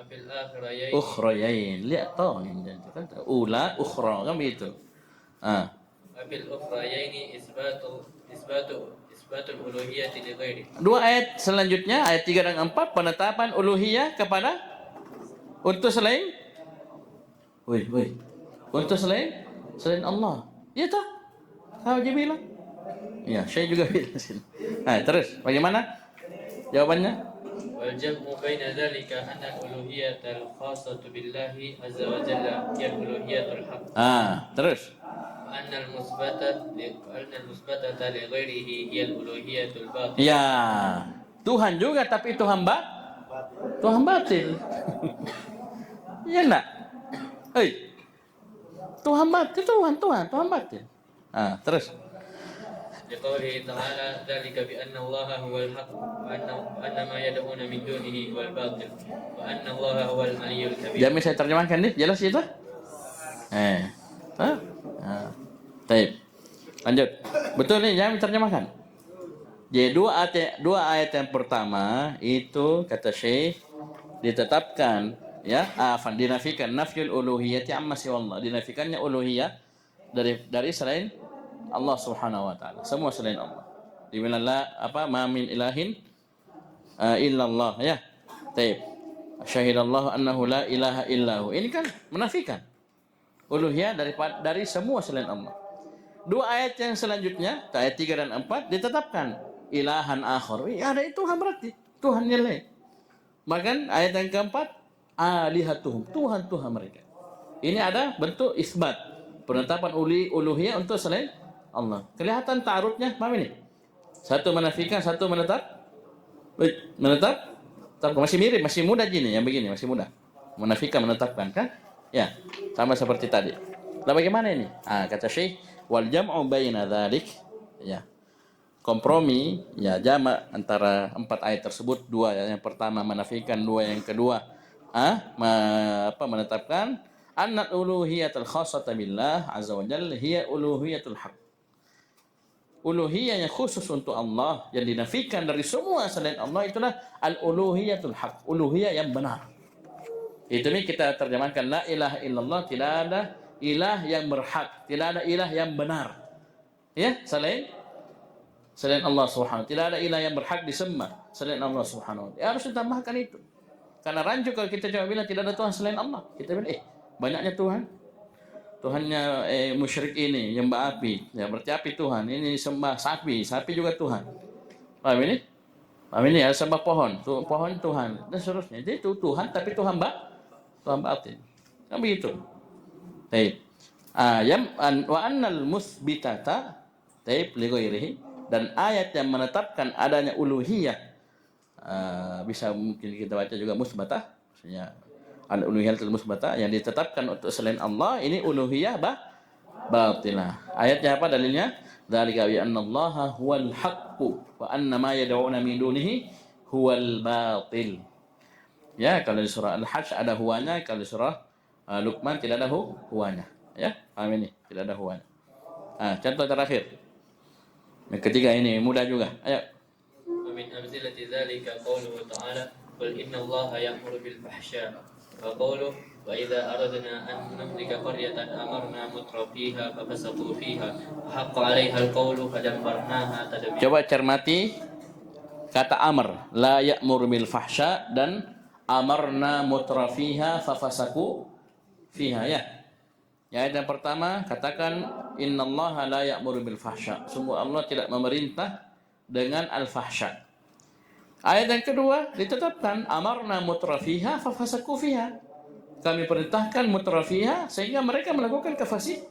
وفي الآخرين ukhrayain. Lihat toh ini kan ula ukhra kan begitu. وفي الأخريين إثبات الألوهية لغيره. Dua ayat selanjutnya ayat 3 dan 4 penetapan uluhiyah kepada untuk selain untuk selain Allah. Ya toh? Kau aja bilang. Ya, saya juga bilang sini. Terus bagaimana jawabannya? والجمع بين ذلك أن الألوهية الخاصة بالله عز وجل هي الألوهية الحق. Terus. وأن المثبتة لغيره هي الألوهية الباطلة. Ya, Tuhan juga tapi Tuhan batil. Ya enggak? Tuhan batil, Tuhan batil. Terus. لقوله تعالى ذلك بأن الله هو الحق وأن ما يدعون من دونه هو الباطل وأن الله هو العلي الكبير. Jamin saya terjemahkan nih, jelas itu? Baik. Lanjut. Betul nih, Jamin terjemahkan. Jadi dua ayat yang pertama itu kata Syekh ditetapkan dinafikan nafyul uluhiyyati amma siwallah. Dinafikannya uluhiyah dari selain Allah Subhanahu wa taala. Semua selain Allah. Dibilang ma min ilahin illallah ya. Taib. Syahidallahu annahu la ilaha illahu. Ini kan menafikan uluhiyah dari semua selain Allah. Dua ayat yang selanjutnya, ayat 3 dan 4 ditetapkan ilahan akhar. Ada itu Tuhan berarti Tuhan yang lain. Bahkan ayat yang keempat alihatuhum, Tuhan mereka. Ini ada bentuk isbat, penetapan uluhiyah untuk selain Allah. Kelihatan ta'arudnya, paham ini? Satu menafikan, satu menetap. Masih mirip, masih mudah gini, yang begini masih mudah. Menafikan, menetapkan kan? Ya, sama seperti tadi. Nah, bagaimana ini? Kata Syekh, wal jam'u baina dzalik, ya. Kompromi, ya jamak antara 4 ayat tersebut, 2 yang pertama menafikan, 2 yang kedua menetapkan annal uluhiyatul khassata billah azza wa jalla hiya uluhiyatul haq. Uluhiyah yang khusus untuk Allah yang dinafikan dari semua selain Allah itulah al-uluhiyatul haq, uluhiyah yang benar. Itu nih kita terjemahkan la ilaha illallah, tidak ada ilah yang berhak, tidak ada ilah yang benar. Ya, selain Allah Subhanahu wa taala. Tidak ada ilah yang berhak disembah selain Allah Subhanahu wa taala. Harus ditambahkan itu. Karena rancu kalau kita coba bilang tidak ada Tuhan selain Allah. Kita bilang banyaknya Tuhan. Tuhannya musyrik ini nyembah api. Ya berarti api Tuhan. Ini sembah sapi juga Tuhan. Paham ini? Paham ini ya, sembah pohon Tuhan dan seterusnya. Jadi itu Tuhan tapi Tuhan batin. Kan begitu. Baik. Wa annal musbitata taib li ghairihi, dan ayat yang menetapkan adanya uluhiyah bisa mungkin kita baca juga musbatah, maksudnya al-uluhiyatul musbatah yang ditetapkan untuk selain Allah, ini uluhiyah batilah. Ayatnya apa dalilnya? Dzalika bi annallaha huwal haqqu wa anna ma yad'una min dunihi huwal batil. Ya, kalau di surah Al-Hajj ada huwanya, kalau di surah Luqman tidak ada huwanya. Ya, paham ini? Tidak ada huwanya. Contoh terakhir. Yang ketiga ini mudah juga. Ayo. ومن أمثلة ذلك قوله تعالى قل إن الله يأمر بالفحشاء وقوله وإذا أردنا أن نهلك قرية أمرنا مترفيها ففسقوا فيها وحق عليها القول فدمرناها تدميرا. Coba cermati kata amr, la ya'muru bil fahsya dan amarna mutrafiha fafasaku fiha ya. Ya, ayat yang pertama katakan innallaha la ya'muru bil fahsya. Sungguh Allah tidak memerintah dengan al-fahsya. Ayat yang kedua ditetapkan amarna mutrafiha fafasaku fiha. Kami perintahkan mutrafiha sehingga mereka melakukan kefasikan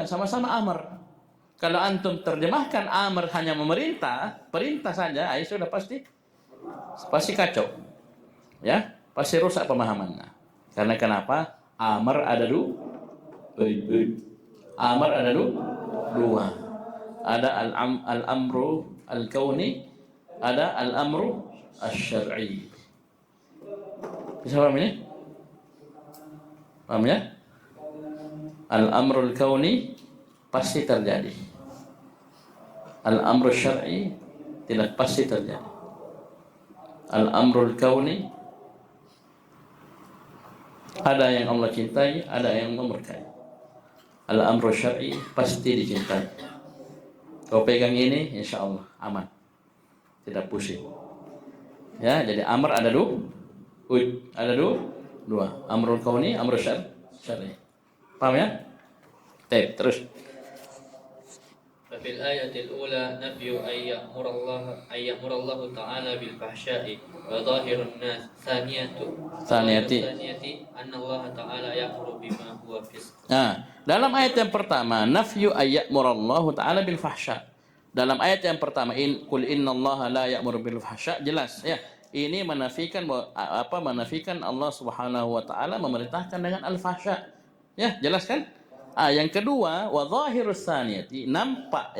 sama-sama amar. Kalau antum terjemahkan amar hanya memerintah, perintah saja, sudah pasti kacau. Ya, pasti rusak pemahamannya. Karena kenapa? Amar ada dua. Ada al-amru al-kauni, ada al-amru asy-syar'i. Bisa paham ini? Paham ya? Al-amrul kauni pasti terjadi. Al-amrul syar'i tidak pasti terjadi. Al-amrul kauni ada yang Allah cintai, ada yang memurkai. Al-amrul syar'i pasti dicintai. Kau pegang ini, insya Allah aman, tidak pusing. Ya, jadi amr ada dua. Amrul kauni, amrul syar'i. Paham ya? Baik, terus. ففي الآية الأولى نفي أن يأمر الله تعالى بالفحشاء وظاهر الناس ثانية أن الله تعالى يأمر بما هو فسق. Nah, dalam ayat yang pertama nafyu ayyamurallahu ta'ala bil fahsya. Dalam ayat yang pertama qul innallaha la ya'muru bil fahsya, jelas ya. Ini menafikan Allah Subhanahu wa taala memerintahkan dengan al-fahsya. Ya, jelas kan? Yang kedua, wa dhahirus tsaniyati, nampak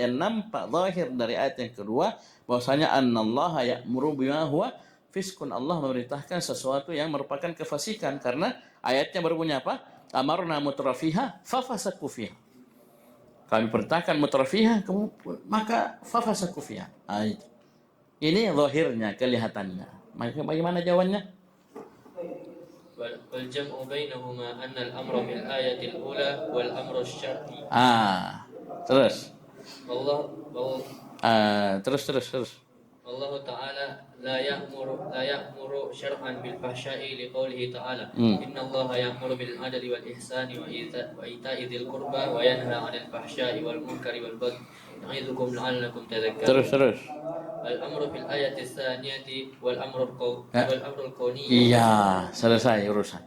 zahir dari ayat yang kedua bahwasanya annallaha ya'muru bima huwa fiskun. Allah memerintahkan sesuatu yang merupakan kefasikan karena ayatnya berbunyi apa? Amarna mutrafiha fafasaku fiha. Kami perintahkan mutrafiha, maka fafasaku fiha. Ini zahirnya, kelihatannya. Maka bagaimana jawabannya? والجمع بينهما أن الأمر في الآية الأولى والأمر الشرعي. Terus. Terus. الله تعالى لا يأمر شرعا بالفحشاء لقوله تعالى إن الله يأمر بالعدل والإحسان وإيتاء ذي القربى وينهى عن الفحشاء والمنكر والبغي يعظكم لعلكم تذكرون. Terus. الأمر في الآية الثانية والأمر الكوني. Iya, selesai urusan.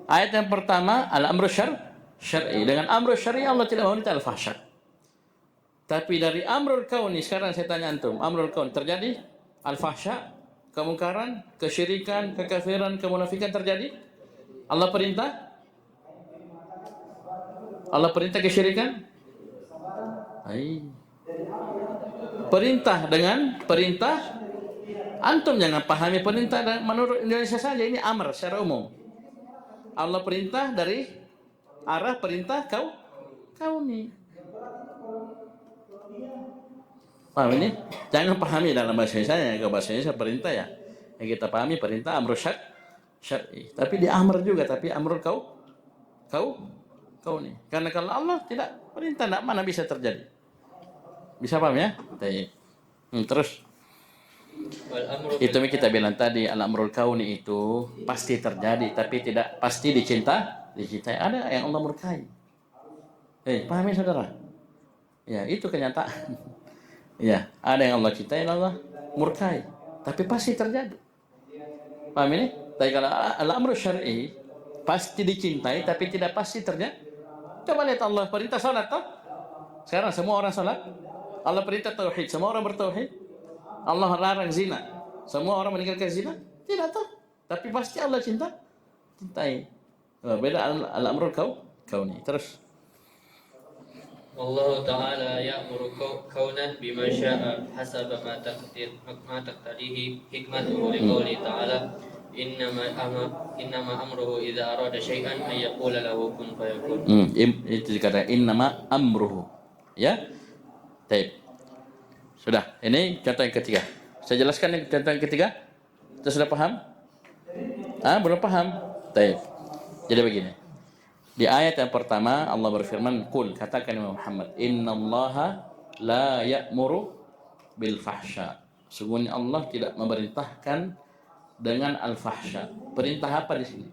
Ayat yang pertama al-amru syar'i. Dengan amru syar'i Allah tidak memerintah al-fahsya. Tapi dari amrul kauni, sekarang saya tanya antum, amrul kauni terjadi al-fahsya, kemungkaran, kesyirikan, kekafiran, kemunafikan terjadi? Allah perintah kesyirikan? Perintah dengan perintah, antum jangan pahami perintah menurut Indonesia saja, ini amr secara umum. Allah perintah dari arah perintah kauni. Paham ini? Jangan pahami dalam bahasa Indonesia, kalau bahasa Indonesia perintah ya. Yang kita pahami perintah amr syar'i. Tapi di amr juga, tapi amrul kauni. Karena kalau Allah tidak perintah, tidak mana bisa terjadi. Bisa paham ya? Terus. Itu kita bilang tadi al-amrul kauni itu pasti terjadi, tapi tidak pasti dicintai. Ada yang Allah murkai. Pahami saudara? Ya, itu kenyataan. Ya, ada yang Allah cintai, Allah murkai, tapi pasti terjadi. Paham ini? Tapi kalau al-amru syar'i pasti dicintai, tapi tidak pasti terjadi. Coba lihat Allah perintah salat toh. Sekarang semua orang salat. Allah perintah tauhid, semua orang bertauhid. Allah larang zina, semua orang meninggalkan zina? Tidak toh. Tapi pasti Allah cintai. Beda al-amrul kauni. Terus. Allah Ta'ala ya'muru kaunan bima sya'a hasaba ma taqtadihi hikmatuhu liqawli ta'ala innama amruhu idza arada syai'an an yaqula lahu kun fayakun. Itu dikatakan innama amruhu. Ya. Baik. Sudah, ini contoh yang ketiga. Saya jelaskan yang contoh yang ketiga. Kita sudah paham? Belum paham? Baik. Jadi begini. Di ayat yang pertama Allah berfirman, "Qul," katakan ya Muhammad, "Innallaha la ya'muru bil fahsya." Sungguhnya Allah tidak memerintahkan dengan al-fahsya. Perintah apa di sini?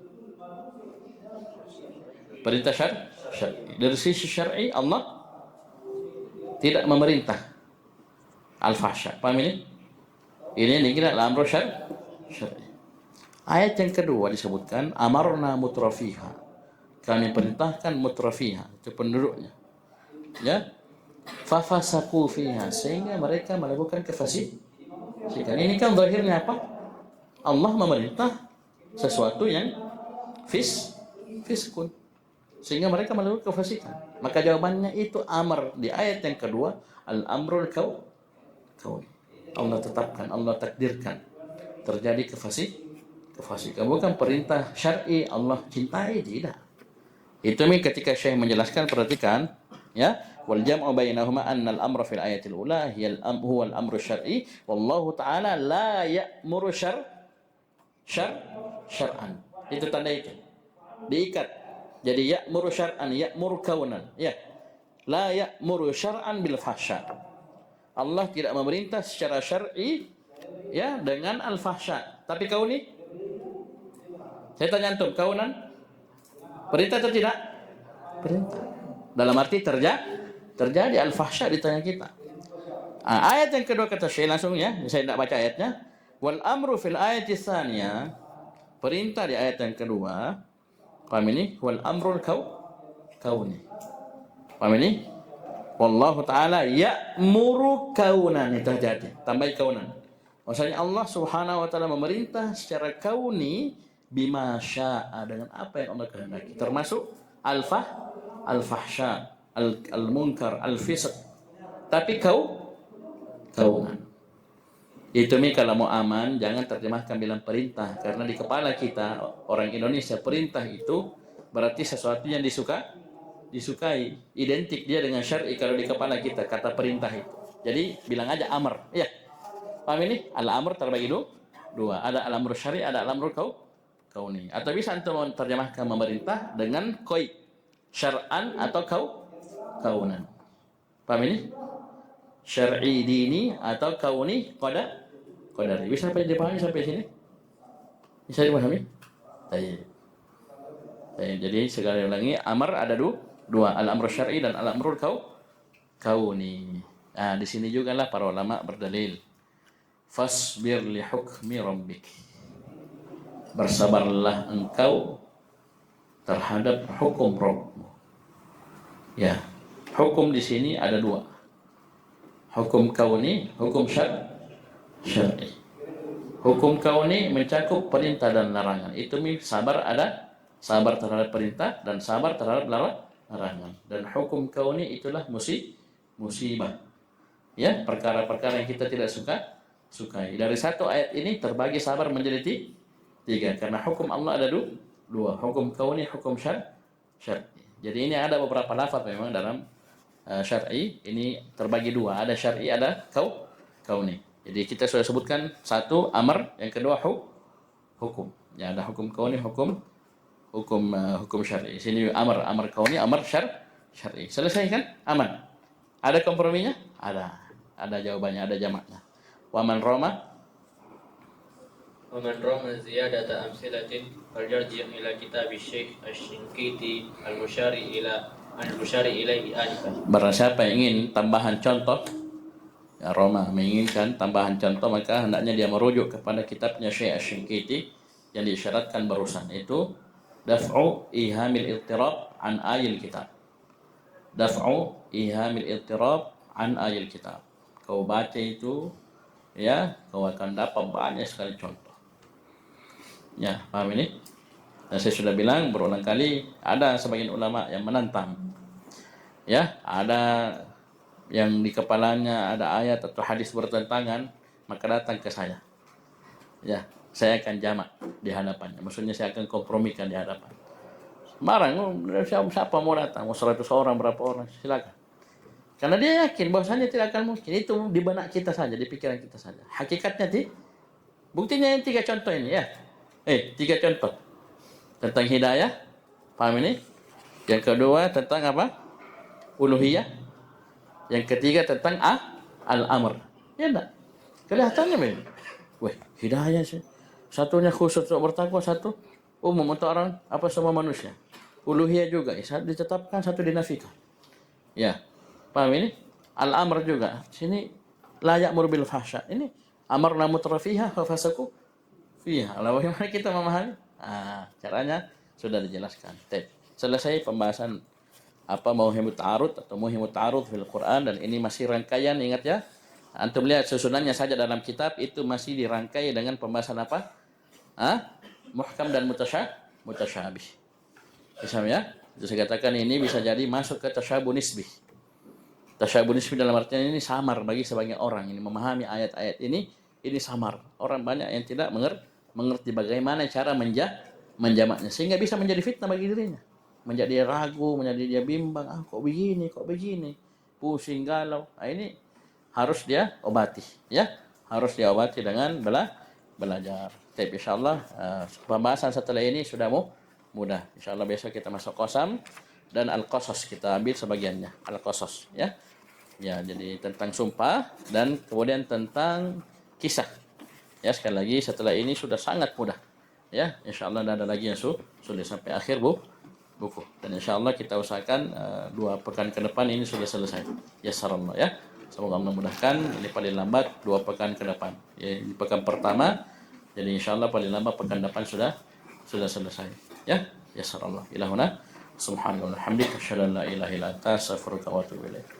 Perintah syar'i. Dari sisi syar'i Allah tidak memerintah al-fahsya. Paham ini? Ini dikira al-amru syar'i. Ayat yang kedua disebutkan amarna mutrafiha. Kami perintahkan mutrafiha, itu penduduknya. Ya. Fafasaku fiha, sehingga mereka melakukan kefasikan. Ini kan zahirnya apa? Allah memerintah sesuatu yang fiskun, sehingga mereka melakukan kefasikan. Maka jawabannya itu amar di ayat yang kedua, al-amrul kauni. Allah tetapkan, Allah takdirkan terjadi kefasikan. Bukan perintah syar'i Allah cintai, tidak. Itu ketika Syekh menjelaskan, perhatikan ya, wal jam'u bainahuma anna al-amra fil ayatil ula huwa al-amru syar'i wallahu ta'ala la ya'muru syar'an. Itu tanda itu. Diikat. Jadi ya'muru syar'an, ya'muru kaunan. Ya. La ya'muru syar'an bil fahsya. Allah tidak memerintah secara syar'i ya dengan al-fahsya. Tapi kauni? Saya tanya antum, kaunan? Perintah atau tidak? Perintah. Dalam arti terjadi al-fahsya di tengah kita. Ayat yang kedua kata Syekh langsung ya, saya tidak baca ayatnya. Wal amru fil ayati tsaniyah. Perintah di ayat yang kedua. Paham ini? Wal amrul kauni. Paham ini? Wallahu ta'ala ya'muru kaunan, itu terjadi. Tambah kaunan. Maksudnya Allah Subhanahu wa taala memerintah secara kauni bima syaa, dengan apa yang Allah kehendaki, termasuk al-fahsya, al-munkar, al-fisq. Tapi kaunan. Itu kalau mau aman jangan terjemahkan bilang perintah, karena di kepala kita orang Indonesia perintah itu berarti sesuatu yang disukai, identik dia dengan syar'i kalau di kepala kita kata perintah itu. Jadi bilang aja amr. Ya. Paham ini? Al-amr terbagi dua. Ada al-amr syar'i, ada al-amr kauni. Atau bisa antum menerjemahkan memerintah dengan koi, syar'an atau kaunan. Paham ini? Syar'i dini atau kauni qadari. Bisa sampai dipahami sampai sini? Bisa dipahami? Baik. Jadi sekali lagi amar ada dua, al-amr syar'i dan al-amrul kauni. Di sini juga lah para ulama berdalil. Fasbir li hukmi rabbik. Bersabarlah engkau terhadap hukum Rabbmu. Ya, hukum di sini ada dua. Hukum kauni, hukum syar'i. Hukum kauni mencakup perintah dan larangan. Itu sabar terhadap perintah dan sabar terhadap larangan. Dan hukum kauni itulah musibah. Ya, perkara-perkara yang kita tidak sukai. Dari satu ayat ini terbagi sabar menjadi tiga, karena hukum Allah ada dua, hukum kauni, hukum syar'i. Jadi ini ada beberapa lafaz memang dalam syar'i ini terbagi dua, ada syar'i, ada kauni. Jadi kita sudah sebutkan satu amar, yang kedua hukum. Ya, ada hukum kauni, hukum syar'i. Sini amar kauni, amar syar'i. Selesai kan? Aman. Ada komprominya? Ada jawabannya, ada jamaknya. Wa man ومن رمى زيادة أمثلة فليرجع إلى كتاب الشيخ الشنقيطي المشار إليه آنفا. Barang siapa yang ingin tambahan contoh, ya Roma menginginkan tambahan contoh, maka hendaknya dia merujuk kepada kitabnya Syekh Asy-Shinqiti yang diisyaratkan barusan, itu Daf'u Ihamil Ittirab an Ayil Kitab. Daf'u Ihamil Ittirab an Ayil Kitab. Kau baca itu, ya, kau akan dapat banyak sekali contoh. Ya, paham ini? Dan saya sudah bilang berulang kali, ada sebagian ulama yang menantang. Ya, ada yang di kepalanya ada ayat atau hadis bertentangan, maka datang ke saya. Ya, saya akan jamak di hadapannya. Maksudnya saya akan kompromikan di hadapan. Marah, siapa mau datang? Mau 100 orang, berapa orang? Silakan. Karena dia yakin bahwasanya tidak akan mungkin. Itu di benak kita saja, di pikiran kita saja. Hakikatnya buktinya yang 3 contoh ini ya. Tiga contoh tentang hidayah, paham ini? Yang kedua tentang apa? Uluhiyah. Yang ketiga tentang al-amr. Ya enggak? Kelihatannya memang. Wah, hidayah sih. Satunya khusus untuk bertakwa, satu umum untuk orang apa semua manusia. Uluhiyah juga, satu ditetapkan, satu dinafikan. Ya, paham ini? Al-amr juga. Sini layak murbil fahsya. Ini amarna mutrafiha fa fasaku fiha. Lalu bagaimana kita memahami? Caranya sudah dijelaskan. Selesai pembahasan apa mauhimut ta'arud atau muhimut ta'arud fil Quran, dan ini masih rangkaian, ingat ya. Antum lihat susunannya saja dalam kitab itu masih dirangkai dengan pembahasan apa? Muhkam dan mutasyabih. Bisa ya? Itu saya katakan ini bisa jadi masuk ke tasyabuh nisbih. Tasyabuh nisbih dalam artian ini samar bagi sebagian orang ini memahami ayat-ayat ini samar. Orang banyak yang tidak mengerti bagaimana cara menjamaknya sehingga bisa menjadi fitnah bagi dirinya. Menjadi ragu, menjadi dia bimbang, kok begini, pusing, galau. Ini harus dia obati, ya. Harus dia obati dengan belajar. Tapi insyaallah pembahasan setelah ini sudah mudah. Insyaallah besok kita masuk qasam dan al-qasas kita ambil sebagiannya. Al-qasas, ya. Ya, jadi tentang sumpah dan kemudian tentang kisah. Ya, sekali lagi setelah ini sudah sangat mudah. Ya, insyaallah ada lagi yang sudah sampai akhir buku. Dan insyaallah kita usahakan 2 pekan ke depan ini sudah selesai. Yassarallah, ya. Semoga memudahkan. Ini paling lambat 2 pekan ke depan. Ya, ini pekan pertama. Jadi insyaallah paling lambat pekan depan sudah selesai. Ya, yassarallah. Ilahuna subhanallahi wa bihamdihi asyhadu an la ilaha illa anta astaghfiruka wa atubu ilaik.